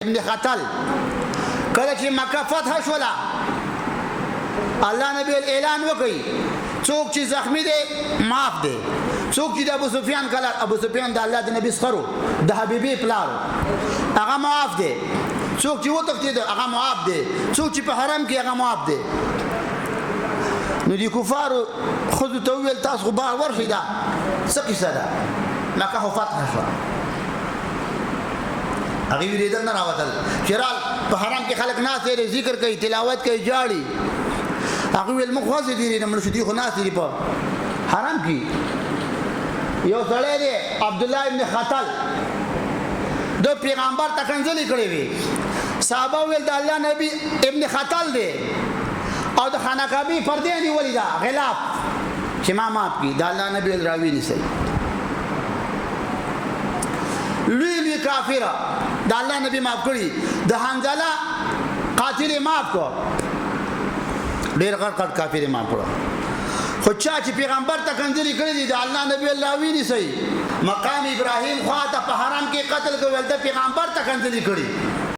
ابن خطل کله چې مکه فتح شولا الله نبی اعلان وکړي څوک چې زخمی دي معاف دي څوک چې د ابو سفیان کله ابو سفیان د الله د نبی سره د حبیبي پلار هغه معاف دي څوک چې وته دي هغه معاف دي څوک چې په حرم کې هغه معاف دي نو دي کفار خود ته ویل تاسو خو بار ورشي دا څه قصه ده مکه فتح شو هغه ویریدل نه راوتل چرال په حرم کې خلک ناس یې ذکر کوي تلاوت کوي جاړي هغه ویل مخ واسه دي نه مرشدي خو ناس دي په حرم کې یو سړی دی عبد الله ابن خطل د پیغمبر تکنځلې کړې وي صحابه ویل د الله نبی ابن خطل دی او د خانقابي پردې نیولې دا غلاف چې ما ماپ کی د الله نبی راوي نشي لوی کافر د الله نبی معاف کړی د حنزله قاتل معاف کو ډیر غټ کافر معاف کړو خو چې پیغمبر ته کنځلې کړې دي د الله نبی الله ویني سي مقام ابراهيم خواته په حرم کې قتل کول د پیغمبر ته کنځلې کړې